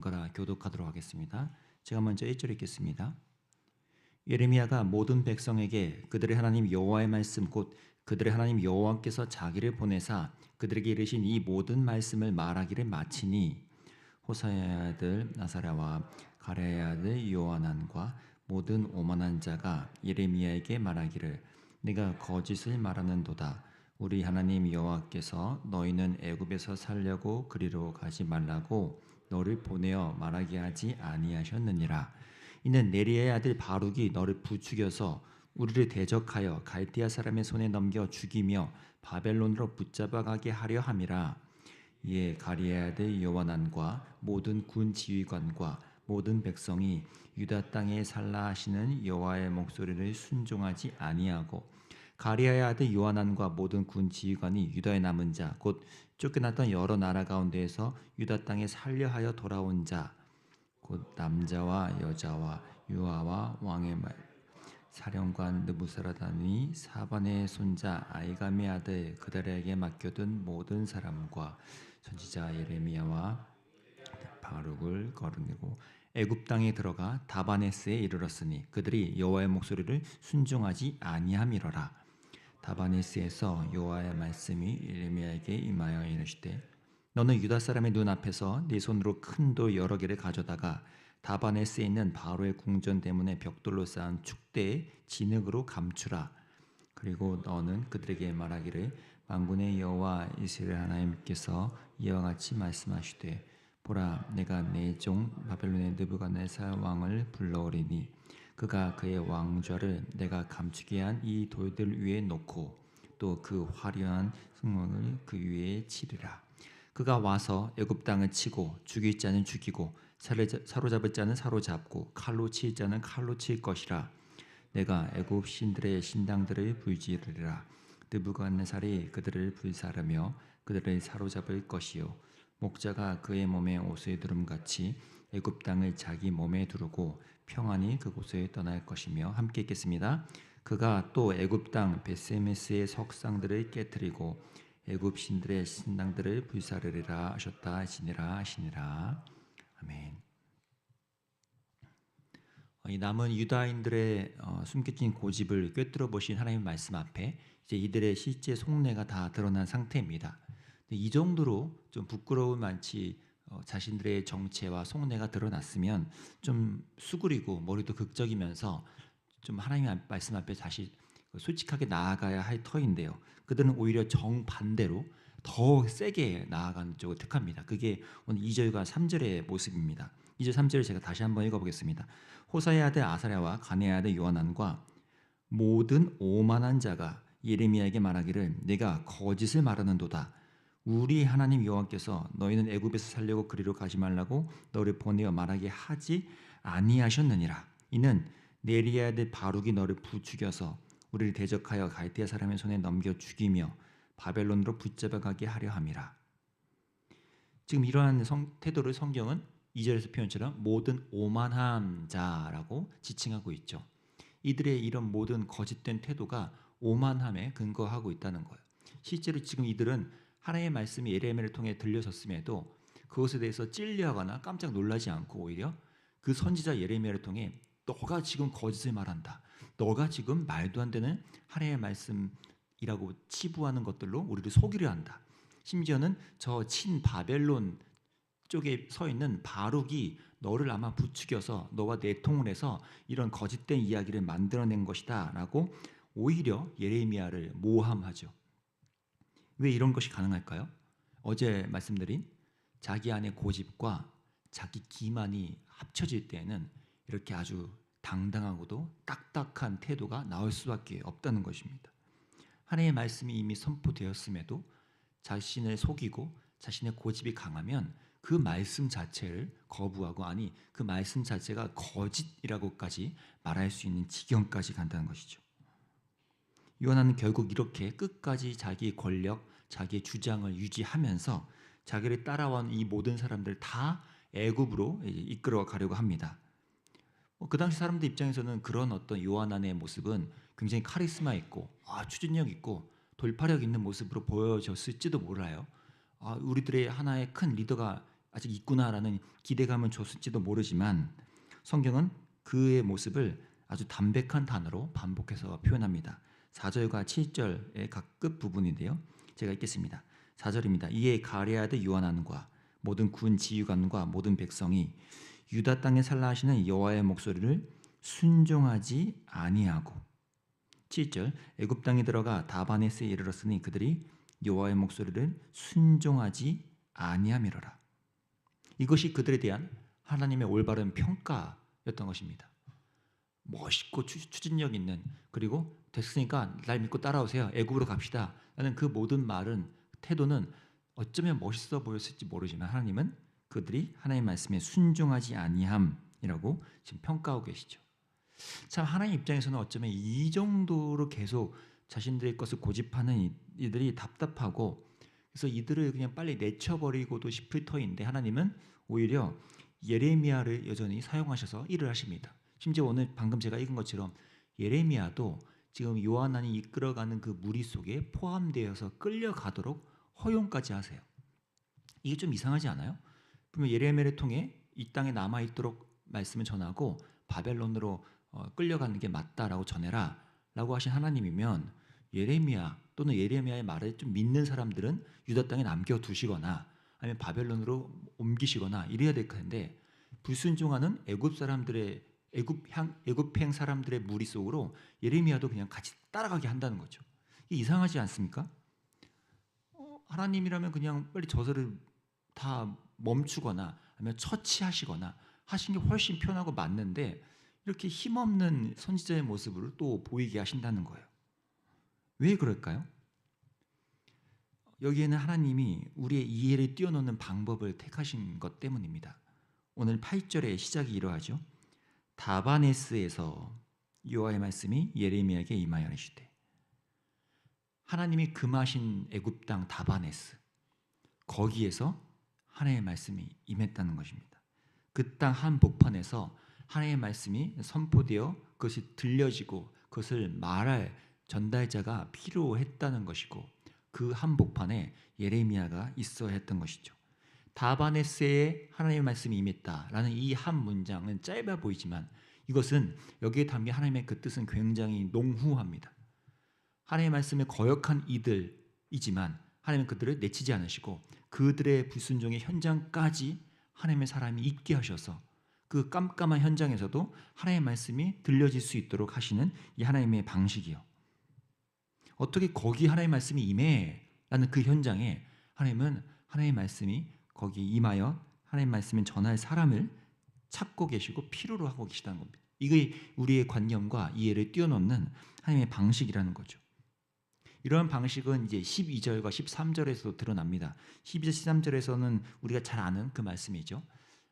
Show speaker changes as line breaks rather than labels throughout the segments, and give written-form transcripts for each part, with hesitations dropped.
거라 교독하도록 하겠습니다. 제가 먼저 1절 읽겠습니다. 예레미야가 모든 백성에게 그들의 하나님 여호와의 말씀 곧 그들의 하나님 여호와께서 자기를 보내사 그들에게 이르신 이 모든 말씀을 말하기를 마치니 호사야의 아들 아사랴와 가랴의 아들 요하난과 모든 오만한 자가 예레미야에게 말하기를 네가 거짓을 말하는도다. 우리 하나님 여호와께서 너희는 애굽에서 살려고 그리로 가지 말라고 너를 보내어 말하게 하지 아니하셨느니라. 이는 네리야의 아들 바룩이 너를 부추겨서 우리를 대적하여 갈대아 사람의 손에 넘겨 죽이며 바벨론으로 붙잡아 가게 하려 함이라. 이에 가리아의 아들 요하난과 모든 군 지휘관과 모든 백성이 유다 땅에 살라 하시는 여호와의 목소리를 순종하지 아니하고 가리아의 아들 요하난과 모든 군 지휘관이 유다에 남은 자 곧 쫓겨났던 여러 나라 가운데에서 유다 땅에 살려 하여 돌아온 자 곧 남자와 여자와 유아와 왕의 사령관 느부사라단이 사반의 손자 아이감의 아들 그달에게 맡겨둔 모든 사람과 선지자 예레미야와 바룩을 거느리고 애굽 땅에 들어가 다바네스에 이르렀으니 그들이 여호와의 목소리를 순종하지 아니함이로라. 다바네스에서 여호와의 말씀이 예레미야에게 임하여 이르시되 너는 유다 사람의 눈 앞에서 네 손으로 큰 돌 여러 개를 가져다가 다바네스에 있는 바로의 궁전 대문에 벽돌로 쌓은 축대의 진흙으로 감추라. 그리고 너는 그들에게 말하기를 만군의 여호와 이스라엘 하나님께서 이와 같이 말씀하시되 보라 내가 내 종 바벨론의 느부갓네살 왕을 불러오리니 그가 그의 왕좌를 내가 감추게 한 이 돌들 위에 놓고 또 그 화려한 승무원을 그 위에 치리라. 그가 와서 애굽 땅을 치고 죽일 자는 죽이고 사로잡을 자는 사로잡고 칼로 칠 자는 칼로 칠 것이라. 내가 애굽 신들의 신당들을 불지르리라. 느부갓네살이 그들을 불사르며 그들을 사로잡을 것이요 목자가 그의 몸에 옷을 두름같이 애굽 땅을 자기 몸에 두르고 평안히 그곳을 떠날 것이며 함께 읽겠습니다. 그가 또 애굽 땅 베세메스의 석상들을 깨뜨리고 애굽 신들의 신당들을 불사르리라 하셨다 하시니라. 아멘. 이 남은 유다인들의 숨겨진 고집을 꿰뚫어 보신 하나님의 말씀 앞에 이제 이들의 실제 속내가 다 드러난 상태입니다. 이 정도로 좀 부끄러움 많지 자신들의 정체와 속내가 드러났으면 좀 수그리고 머리도 극적이면서 좀 하나님의 말씀 앞에 다시 솔직하게 나아가야 할 터인데요. 그들은 오히려 정반대로 더 세게 나아가는 쪽을 택합니다. 그게 오늘 2절과 3절의 모습입니다. 2절 3절을 제가 다시 한번 읽어보겠습니다. 호사의 아들 아사랴와 가네의 아들 요하난과 모든 오만한 자가 예레미야에게 말하기를 내가 거짓을 말하는도다. 우리 하나님 여호와께서 너희는 애굽에서 살려고 그리로 가지 말라고 너를 보내어 말하게 하지 아니하셨느니라. 이는 네리야의 아들 바룩이 너를 부추겨서 우리를 대적하여 갈대아 사람의 손에 넘겨 죽이며 바벨론으로 붙잡아 가게 하려 함이라. 지금 이러한 태도를 성경은 2절에서 표현처럼 모든 오만한 자라고 지칭하고 있죠. 이들의 이런 모든 거짓된 태도가 오만함에 근거하고 있다는 거예요. 실제로 지금 이들은 하나님의 말씀이 예레미야를 통해 들려졌음에도 그것에 대해서 찔려하거나 깜짝 놀라지 않고 오히려 그 선지자 예레미야를 통해 너가 지금 거짓을 말한다. 너가 지금 말도 안 되는 하나님의 말씀이라고 치부하는 것들로 우리를 속이려 한다. 심지어는 저 친바벨론 쪽에 서 있는 바룩이 너를 아마 부추겨서 너와 내통을 해서 이런 거짓된 이야기를 만들어낸 것이다 라고 오히려 예레미야를 모함하죠. 왜 이런 것이 가능할까요? 어제 말씀드린 자기 안의 고집과 자기 기만이 합쳐질 때에는 이렇게 아주 당당하고도 딱딱한 태도가 나올 수밖에 없다는 것입니다. 하나님의 말씀이 이미 선포되었음에도 자신을 속이고 자신의 고집이 강하면 그 말씀 자체를 거부하고 아니 그 말씀 자체가 거짓이라고까지 말할 수 있는 지경까지 간다는 것이죠. 요나는 결국 이렇게 끝까지 자기의 권력, 자기의 주장을 유지하면서 자기를 따라온 이 모든 사람들 다 애굽으로 이끌어 가려고 합니다. 그 당시 사람들 입장에서는 그런 어떤 요한안의 모습은 굉장히 카리스마 있고 추진력 있고 돌파력 있는 모습으로 보여졌을지도 몰라요. 우리들의 하나의 큰 리더가 아직 있구나라는 기대감을 줬을지도 모르지만 성경은 그의 모습을 아주 담백한 단어로 반복해서 표현합니다. 4절과 7절의 각 끝 부분인데요. 제가 읽겠습니다. 4절입니다. 이에 가랴드 요하난과 모든 군 지휘관과 모든 백성이 유다 땅에 살라 하시는 여호와의 목소리를 순종하지 아니하고 7절 애굽 땅에 들어가 다바네스에 이르렀으니 그들이 여호와의 목소리를 순종하지 아니하미로라. 이것이 그들에 대한 하나님의 올바른 평가였던 것입니다. 멋있고 추진력 있는, 그리고 됐으니까 날 믿고 따라오세요, 애굽으로 갑시다 라는 그 모든 말은, 태도는 어쩌면 멋있어 보였을지 모르지만 하나님은 그들이 하나님의 말씀에 순종하지 아니함이라고 지금 평가하고 계시죠. 참 하나님 입장에서는 어쩌면 이 정도로 계속 자신들의 것을 고집하는 이들이 답답하고, 그래서 이들을 그냥 빨리 내쳐버리고도 싶을 터인데 하나님은 오히려 예레미야를 여전히 사용하셔서 일을 하십니다. 심지어 오늘 방금 제가 읽은 것처럼 예레미야도 지금 요한안이 이끌어가는 그 무리 속에 포함되어서 끌려가도록 허용까지 하세요. 이게 좀 이상하지 않아요? 분명 예레미야를 통해 이 땅에 남아있도록 말씀을 전하고 바벨론으로 끌려가는 게 맞다라고 전해라 라고 하신 하나님이면 예레미야 또는 예레미야의 말을 좀 믿는 사람들은 유다 땅에 남겨두시거나 아니면 바벨론으로 옮기시거나 이래야 될 텐데, 불순종하는 애굽행 사람들의 무리 속으로 예레미야도 그냥 같이 따라가게 한다는 거죠. 이게 이상하지 않습니까? 하나님이라면 그냥 빨리 저들을 다 멈추거나 아니면 처치하시거나 하신 게 훨씬 편하고 맞는데 이렇게 힘없는 선지자의 모습을 또 보이게 하신다는 거예요. 왜 그럴까요? 여기에는 하나님이 우리의 이해를 뛰어넘는 방법을 택하신 것 때문입니다. 오늘 8절의 시작이 이러하죠. 다바네스에서 여호와의 말씀이 예레미야에게 임하여 이르시되, 하나님이 금하신 애굽 땅 다바네스, 거기에서 하나님의 말씀이 임했다는 것입니다. 그 땅 한복판에서 하나님의 말씀이 선포되어 그것이 들려지고 그것을 말할 전달자가 필요했다는 것이고, 그 한복판에 예레미야가 있어야 했던 것이죠. 다바네스에 하나님의 말씀이 임했다라는 이 한 문장은 짧아 보이지만 이것은 여기에 담긴 하나님의 그 뜻은 굉장히 농후합니다. 하나님의 말씀에 거역한 이들이지만 하나님은 그들을 내치지 않으시고 그들의 불순종의 현장까지 하나님의 사람이 있게 하셔서 그 깜깜한 현장에서도 하나님의 말씀이 들려질 수 있도록 하시는 이 하나님의 방식이요. 어떻게 거기 하나님의 말씀이 임해? 라는 그 현장에 하나님은 하나님의 말씀이 거기 임하여 하나님의 말씀을 전할 사람을 찾고 계시고 필요로 하고 계시다는 겁니다. 이게 우리의 관념과 이해를 뛰어넘는 하나님의 방식이라는 거죠. 이러한 방식은 이제 12절과 13절에서도 드러납니다. 12절, 13절에서는 우리가 잘 아는 그 말씀이죠.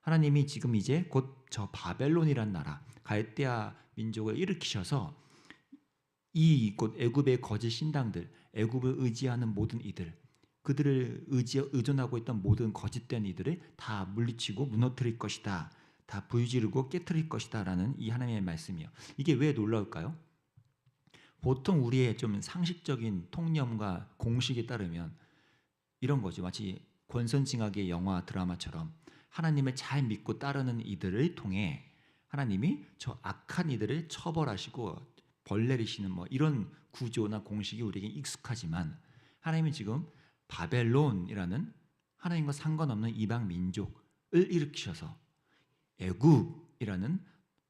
하나님이 지금 이제 곧 저 바벨론이란 나라, 갈대아 민족을 일으키셔서 이 곧 애굽의 거짓 신당들, 애굽을 의지하는 모든 이들, 그들을 의존하고 있던 모든 거짓된 이들을 다 물리치고 무너뜨릴 것이다, 다 불지르고 깨트릴 것이다 라는 이 하나님의 말씀이요. 이게 왜 놀라울까요? 보통 우리의 좀 상식적인 통념과 공식에 따르면 이런 거죠. 마치 권선징악의 영화 드라마처럼 하나님을 잘 믿고 따르는 이들을 통해 하나님이 저 악한 이들을 처벌하시고 벌 내리시는 뭐 이런 구조나 공식이 우리에게 익숙하지만, 하나님이 지금 바벨론이라는 하나님과 상관없는 이방 민족을 일으키셔서 애굽이라는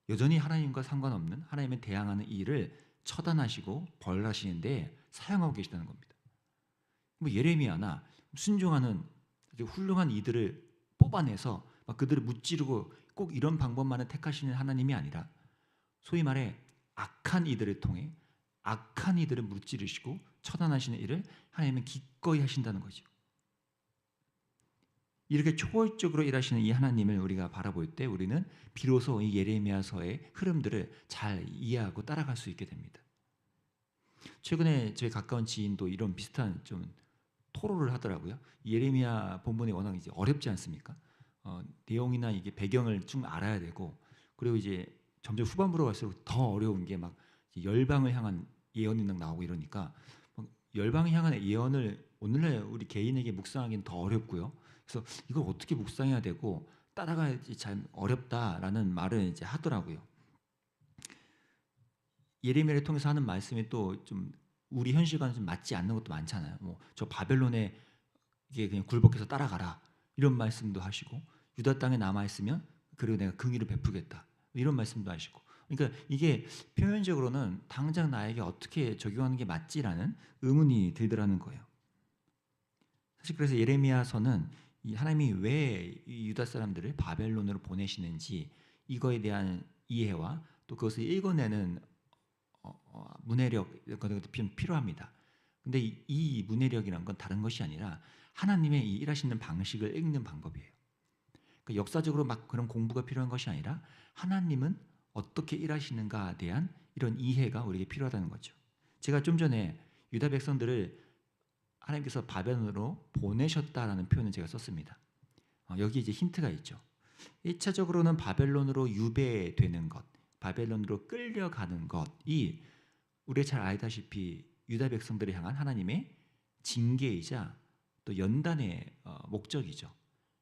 여전히 하나님과 상관없는 하나님에 대항하는 일을 처단하시고 벌하시는데 사용하고 계시다는 겁니다. 뭐 예레미야나 순종하는 훌륭한 이들을 뽑아내서 막 그들을 무찌르고 꼭 이런 방법만을 택하시는 하나님이 아니라 소위 말해 악한 이들을 통해 악한 이들을 무찌르시고 처단하시는 일을 하나님은 기꺼이 하신다는 거죠. 이렇게 초월적으로 일하시는 이 하나님을 우리가 바라볼 때 우리는 비로소 이 예레미야서의 흐름들을 잘 이해하고 따라갈 수 있게 됩니다. 최근에 저희 가까운 지인도 이런 비슷한 좀 토로를 하더라고요. 예레미야 본문이 워낙 이제 어렵지 않습니까? 내용이나 이게 배경을 좀 알아야 되고, 그리고 이제 점점 후반부로 갈수록 더 어려운 게 막 열방을 향한 예언이 나오고 이러니까 열방을 향한 예언을 오늘날 우리 개인에게 묵상하기는 더 어렵고요. 그래서 이걸 어떻게 묵상해야 되고 따라가야지 참 어렵다라는 말을 이제 하더라고요. 예레미야를 통해서 하는 말씀이 또 좀 우리 현실과는 좀 맞지 않는 것도 많잖아요. 뭐 저 바벨론에 이게 그냥 굴복해서 따라가라 이런 말씀도 하시고, 유다 땅에 남아 있으면 그리고 내가 긍휼을 베푸겠다 이런 말씀도 하시고. 그러니까 이게 표면적으로는 당장 나에게 어떻게 적용하는 게 맞지라는 의문이 들더라는 거예요. 사실 그래서 예레미야서는 이 하나님이 왜 이 유다 사람들을 바벨론으로 보내시는지 이거에 대한 이해와 또 그것을 읽어내는 문해력 이런 것도 필요합니다. 근데 이 문해력이란 건 다른 것이 아니라 하나님의 이 일하시는 방식을 읽는 방법이에요. 그러니까 역사적으로 막 그런 공부가 필요한 것이 아니라 하나님은 어떻게 일하시는가에 대한 이런 이해가 우리에게 필요하다는 거죠. 제가 좀 전에 유다 백성들을 하나님께서 바벨론으로 보내셨다라는 표현을 제가 썼습니다. 여기 이제 힌트가 있죠. 1차적으로는 바벨론으로 유배되는 것, 바벨론으로 끌려가는 것이 우리가 잘 알다시피 유다 백성들을 향한 하나님의 징계이자 또 연단의 목적이죠.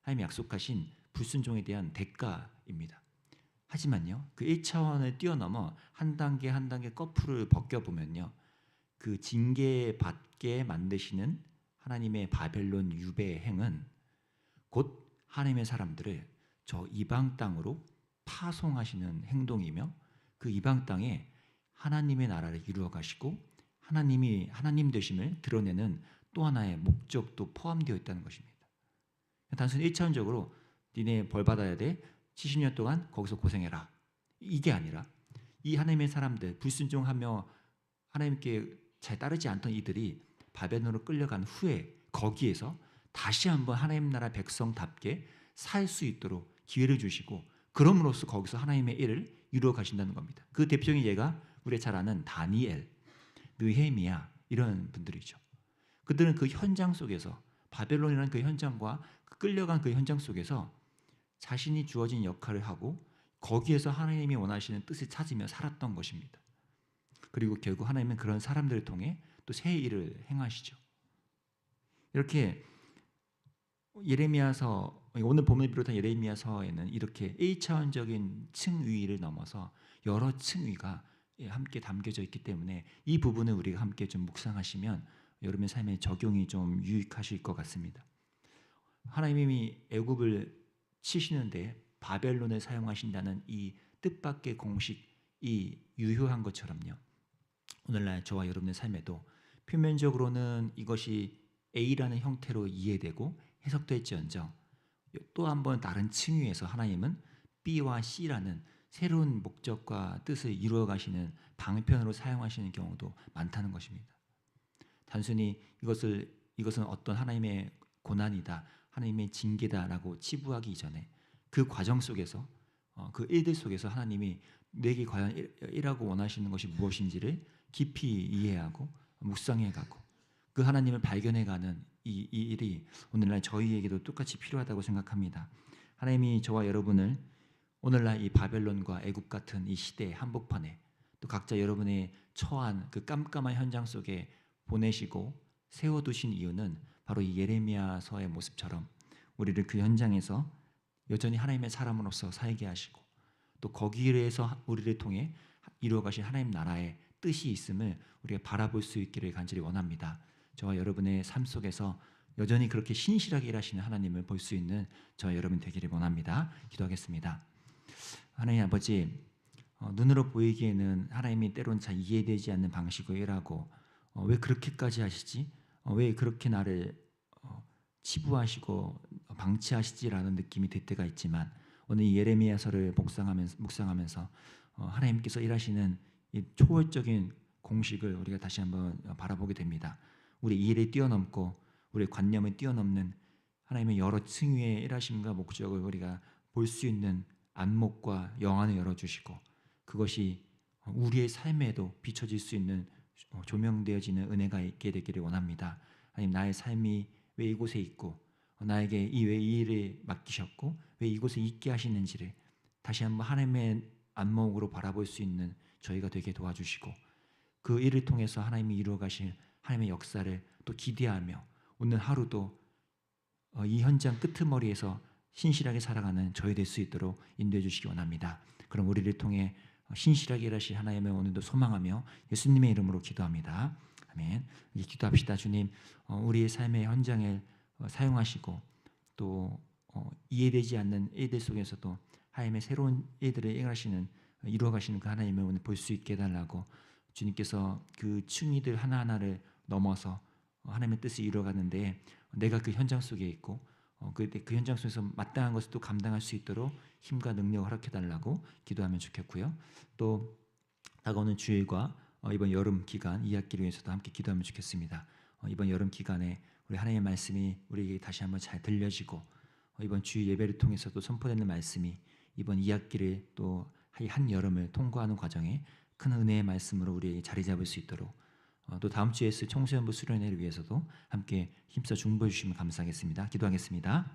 하나님이 약속하신 불순종에 대한 대가입니다. 하지만요, 그 1차원을 뛰어넘어 한 단계 한 단계 거풀을 벗겨보면요, 그 징계받게 만드시는 하나님의 바벨론 유배 행은 곧 하나님의 사람들을 저 이방 땅으로 파송하시는 행동이며, 그 이방 땅에 하나님의 나라를 이루어 가시고 하나님이 하나님 되심을 드러내는 또 하나의 목적도 포함되어 있다는 것입니다. 단순히 1차원적으로 니네 벌 받아야 돼, 70년 동안 거기서 고생해라, 이게 아니라 이 하나님의 사람들, 불순종하며 하나님께 잘 따르지 않던 이들이 바벨론으로 끌려간 후에 거기에서 다시 한번 하나님 나라 백성답게 살 수 있도록 기회를 주시고, 그럼으로써 거기서 하나님의 일을 이루어 가신다는 겁니다. 그 대표적인 예가 우리가 잘 아는 다니엘, 느헤미야 이런 분들이죠. 그들은 그 현장 속에서, 바벨론이라는 그 현장과 끌려간 그 현장 속에서 자신이 주어진 역할을 하고 거기에서 하나님이 원하시는 뜻을 찾으며 살았던 것입니다. 그리고 결국 하나님은 그런 사람들을 통해 또 새 일을 행하시죠. 이렇게 예레미야서, 오늘 본문을 비롯한 예레미야서에는 이렇게 1차원적인 층위를 넘어서 여러 층위가 함께 담겨져 있기 때문에 이 부분을 우리가 함께 좀 묵상하시면 여러분의 삶에 적용이 좀 유익하실 것 같습니다. 하나님이 애굽을 치시는데 바벨론을 사용하신다는 이 뜻밖의 공식이 유효한 것처럼요, 오늘날 저와 여러분의 삶에도 표면적으로는 이것이 A라는 형태로 이해되고 해석될지언정 또 한 번 다른 층위에서 하나님은 B와 C라는 새로운 목적과 뜻을 이루어 가시는 방편으로 사용하시는 경우도 많다는 것입니다. 단순히 이것은 어떤 하나님의 고난이다, 하나님의 징계다라고 치부하기 이전에 그 과정 속에서 그 일들 속에서 하나님이 내게 과연 일하고 원하시는 것이 무엇인지를 깊이 이해하고 묵상해가고 그 하나님을 발견해가는 이 일이 오늘날 저희에게도 똑같이 필요하다고 생각합니다. 하나님이 저와 여러분을 오늘날 이 바벨론과 애굽 같은 이 시대의 한복판에 또 각자 여러분의 처한 그 깜깜한 현장 속에 보내시고 세워두신 이유는 바로 이 예레미야서의 모습처럼 우리를 그 현장에서 여전히 하나님의 사람으로서 살게 하시고 또 거기에서 우리를 통해 이루어가신 하나님 나라의 뜻이 있음을 우리가 바라볼 수 있기를 간절히 원합니다. 저와 여러분의 삶 속에서 여전히 그렇게 신실하게 일하시는 하나님을 볼 수 있는 저와 여러분 되기를 원합니다. 기도하겠습니다. 하나님 아버지, 눈으로 보이기에는 하나님이 때론 잘 이해되지 않는 방식으로 일하고 왜 그렇게까지 하시지? 왜 그렇게 나를 치부하시고 방치하시지라는 느낌이 들 때가 있지만, 오늘 이 예레미야서를 묵상하면서 하나님께서 일하시는 이 초월적인 공식을 우리가 다시 한번 바라보게 됩니다. 우리 이해를 뛰어넘고 우리 관념을 뛰어넘는 하나님의 여러 층위의 일하심과 목적을 우리가 볼 수 있는 안목과 영안을 열어주시고 그것이 우리의 삶에도 비춰질 수 있는 조명되어지는 은혜가 있게 되기를 원합니다. 하나님, 나의 삶이 왜 이곳에 있고 나에게 왜 이 일을 맡기셨고 왜 이곳에 있게 하시는지를 다시 한번 하나님의 안목으로 바라볼 수 있는 저희가 되게 도와주시고 그 일을 통해서 하나님이 이루어 가실 하나님의 역사를 또 기대하며 오늘 하루도 이 현장 끄트머리에서 신실하게 살아가는 저희 될 수 있도록 인도해 주시기 원합니다. 그럼 우리를 통해 신실하게 일하실 하나님의 오늘도 소망하며 예수님의 이름으로 기도합니다. 아멘. 이제 기도합시다. 주님, 우리의 삶의 현장을 사용하시고 또 이해되지 않는 일들 속에서도 하나님의 새로운 일들을 이루어가시는 그 하나님을 오늘 볼 수 있게 해달라고, 주님께서 그 충의들 하나하나를 넘어서 하나님의 뜻을 이루어가는데 내가 그 현장 속에 있고 그 현장 속에서 마땅한 것을 또 감당할 수 있도록 힘과 능력을 허락해달라고 기도하면 좋겠고요. 또 다가오는 주일과 이번 여름 기간 2학기를 위해서도 함께 기도하면 좋겠습니다. 이번 여름 기간에 우리 하나님의 말씀이 우리에게 다시 한번 잘 들려지고 이번 주일 예배를 통해서도 선포되는 말씀이 이번 2학기를 또 한 여름을 통과하는 과정에 큰 은혜의 말씀으로 우리에게 자리 잡을 수 있도록, 또 다음 주에 있을 청소년부 수련회를 위해서도 함께 힘써 중보해 주시면 감사하겠습니다. 기도하겠습니다.